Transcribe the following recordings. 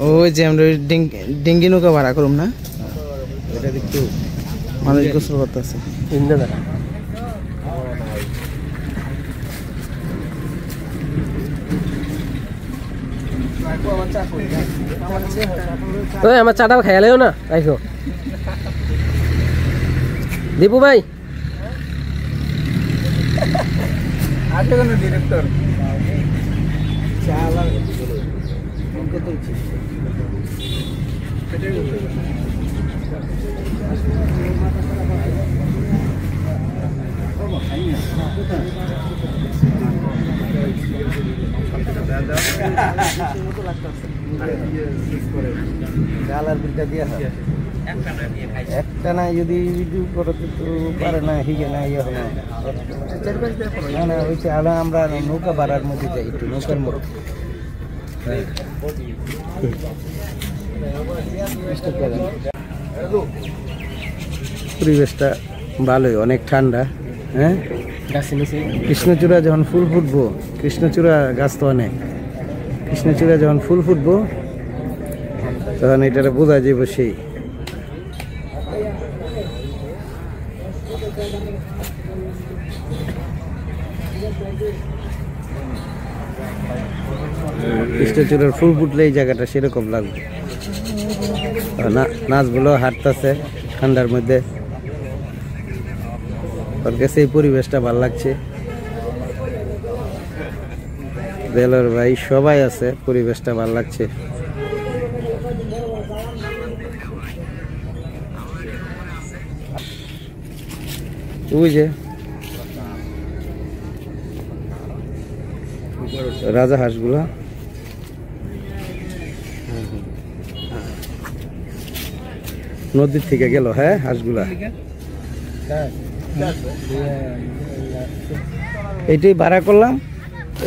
ওই যে আমরা ডিঙ্গি নৌকা ভাড়া করুম না, মানুষ গোসল করতেছে। আমার চাটাও খেয়ালেও না রাখো দীপু ভাই। ডিরেক্টর একটা না যদি ভিডিও করতে তো পারে না, হিগে না ইয়ে হয় না হয়েছে। আমরা নৌকা ভাড়ার মধ্যে যাই, একটু নৌকার মধ্যে পরিবেশটা ভালোই, অনেক ঠান্ডা। হ্যাঁ, কৃষ্ণচূড়া যখন ফুল ফুটবো, কৃষ্ণচূড়া গাছ তো অনেক, কৃষ্ণচূড়া যখন ফুল ফুটবো তখন এটা বোঝা যাবে। সেই কৃষ্ণচূড়ার ফুল ফুটলে এই জায়গাটা সেরকম লাগবে। নাচগুলো হাঁটতেছে ঠান্ডার মধ্যে, ওর কাছে এই পরিবেশটা ভালো লাগছে। দেলোর ভাই সবাই আছে, পরিবেশটা ভালো লাগছে। ওই যে রাজা হাঁসগুলা নদীর থেকে গেল। হ্যাঁ, হাঁসগুলা এইটাই ভাড়া করলাম।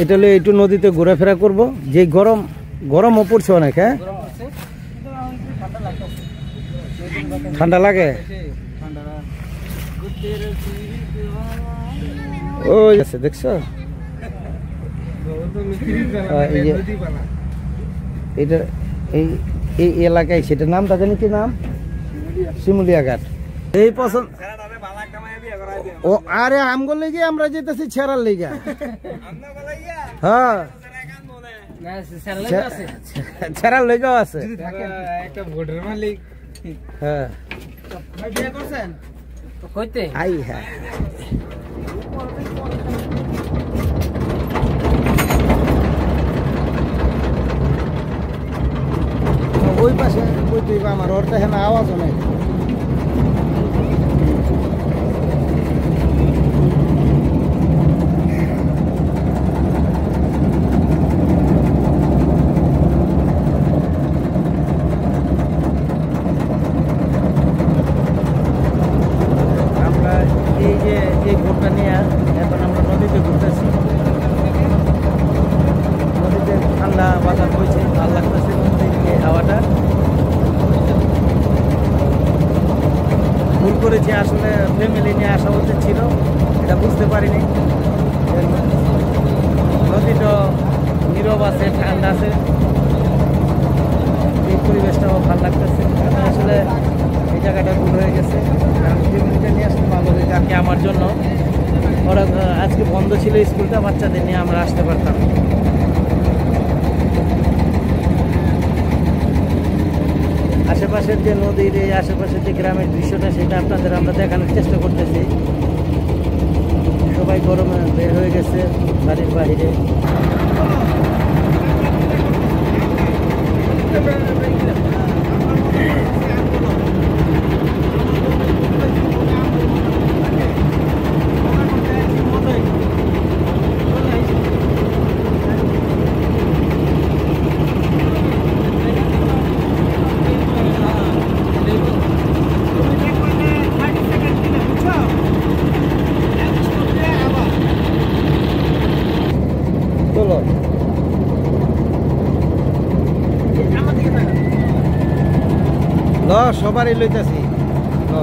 এটা হলে একটু নদীতে ঘোরাফেরা করব। যে গরমও পড়ছে অনেক। হ্যাঁ, ঠান্ডা লাগে। ওই আছে, দেখছো এটা এই এলাকায়, সেটা নামটা জানি কি নাম, শিমুলিয়া ঘাট। এই পছন্দ ও, আরে আমগোর লেগে আমরা যেতেছি ছেড়ার লেগে। হ্যাঁ, ছেড়ার লেগেও আছে। হ্যাঁ, আই হ্যাঁ, ওই পাশে আমার ওরটা হ্যাঁ আওয়াজও নেই। এই বোটটা নিয়ে এখন আমরা নদীতে ঘুরতেছি। নদীতে ঠান্ডা বাতাস বইছে, ভালো লাগতেছে নদীর হাওয়াটা। ভুল করেছি, আসলে ফ্যামিলি নিয়ে আসা উচিত ছিল, এটা বুঝতে পারিনি। নদীটা নীরব আছে, ঠান্ডা আছে, এই পরিবেশটাও ভালো লাগতেছে। আসলে এই জায়গাটা ভুল হয়ে গেছে, কারণ ফ্যামিলিটা নিয়ে আসতে ভালো হয়েছে আর কি। আমার জন্য ওরা আজকে বন্ধ ছিল স্কুলটা, বাচ্চাদের নিয়ে আমরা আসতে পারতাম। আশেপাশের যে নদীর, এই আশেপাশের যে গ্রামের দৃশ্যটা, সেটা আপনাদের আমরা দেখানোর চেষ্টা করতেছি। সবাই গরমে বের হয়ে গেছে বাড়ির বাহিরে। ল সবারই লইতাছি ল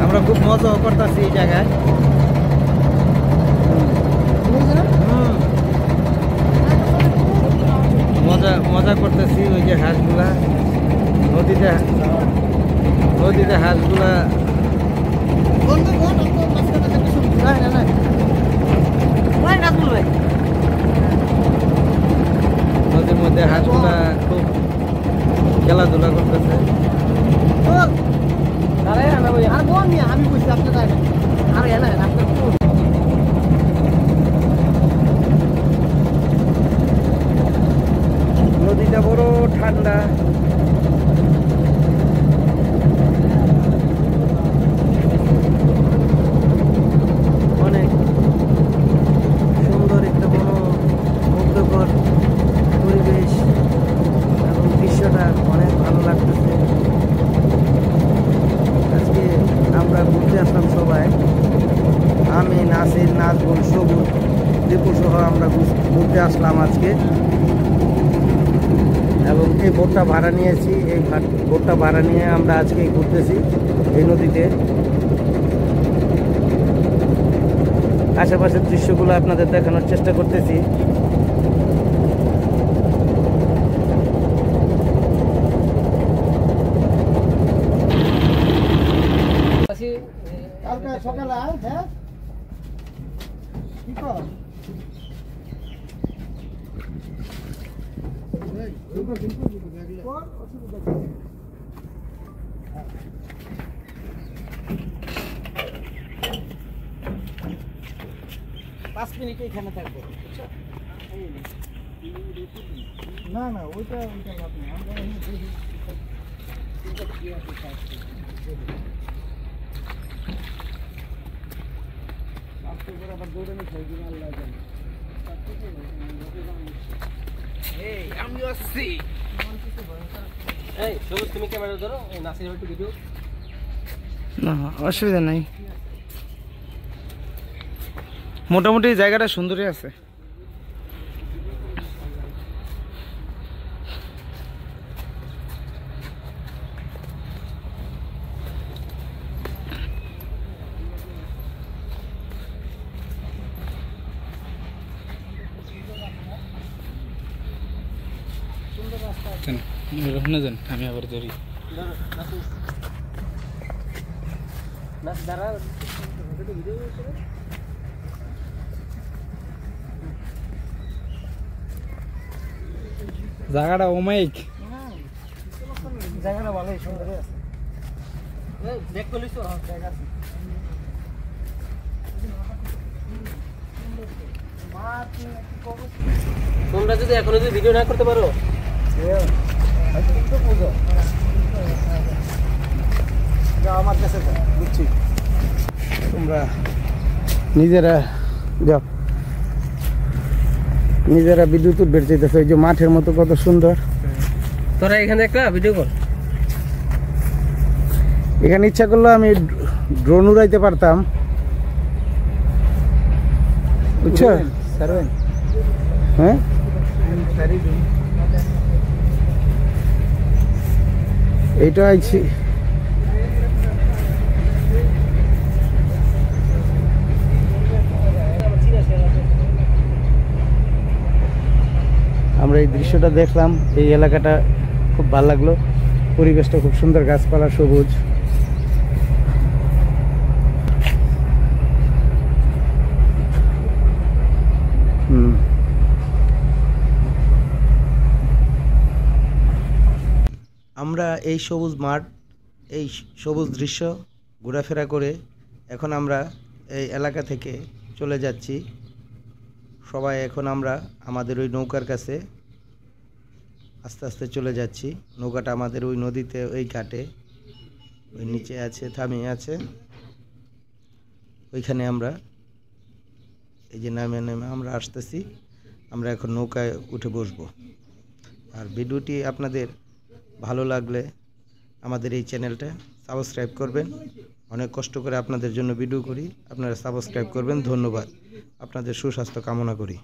আমরা খুব মজা করতেছি এই জায়গায় মজা মজা করতেছি ওই যে হাঁসগুলা নদীতে হাঁসগুলা নদীর মধ্যে হাঁসগুলা খুব খেলাধুলা করতেছে আমি বুঝছি আপনার আর নদীটা বড় ঠান্ডা অনেক সুন্দর একটা বড় মুগ্ধকর পরিবেশ এবং দৃশ্যটা অনেক ভালো লাগতেছে আজকে আমরা ঘুরতে আসলাম সবাই আমি নাসির নাজবুল সবুজ দীপু সহ আমরা ঘুরতে আসলাম আজকে এবং এই বোটটা ভাড়া নিয়েছি এই বোটটা ভাড়া নিয়ে আমরা আজকে ঘুরতেছি এই নদীতে আশেপাশের দৃশ্যগুলো আপনাদের দেখানোর চেষ্টা করতেছি সকালে হ্যাঁ কি কর 5 মিনিট এখানে থাকবো না না ওইটা লাভ নেই আমরা আবার দৌড়ে নিয়ে খাই দিন আল্লাহ জানে এই আমি আসছি এই সবুজ তুমি ক্যামেরা ধরো এই নাসির একটু ভিডিও না অসুবিধা নাই মোটামুটি জায়গাটা সুন্দরই আছে আমি আবার ধরি জায়গাটা অমায়িক জায়গাটা ভালোই সুন্দর আছে দেখ কলিস জায়গা আছে তোমরা যদি এখনো যদি ভিডিও না করতে পারো আমার কাছে বুঝছি তোমরা নিজেরা যাও নিজেরা বিদ্যুৎ বের চাইতেছে ওই যে মাঠের মতো কত সুন্দর তোরা এখানে একটা ভিডিও কর এখানে ইচ্ছা করলে আমি ড্রোন উড়াইতে পারতাম বুঝছো হ্যাঁ এইটা আইছি আমরা এই দৃশ্যটা দেখলাম এই এলাকাটা খুব ভালো লাগলো পরিবেশটা খুব সুন্দর গাছপালা সবুজ আমরা এই সবুজ মাঠ এই সবুজ দৃশ্য ঘোরাফেরা করে এখন আমরা এই এলাকা থেকে চলে যাচ্ছি সবাই এখন আমরা আমাদের ওই নৌকার কাছে আস্তে আস্তে চলে যাচ্ছি নৌকাটা আমাদের ওই নদীতে ওই ঘাটে ওই নিচে আছে থামিয়ে আছে ওইখানে আমরা এই যে নামে নামে আমরা আসতেছি আমরা এখন নৌকায় উঠে বসবো আর ভিডিওটি আপনাদের ভালো লাগলে আমাদের এই চ্যানেলটা সাবস্ক্রাইব করবেন অনেক কষ্ট করে আপনাদের জন্য ভিডিও করি আপনারা সাবস্ক্রাইব করবেন ধন্যবাদ আপনাদের সুস্বাস্থ্য কামনা করি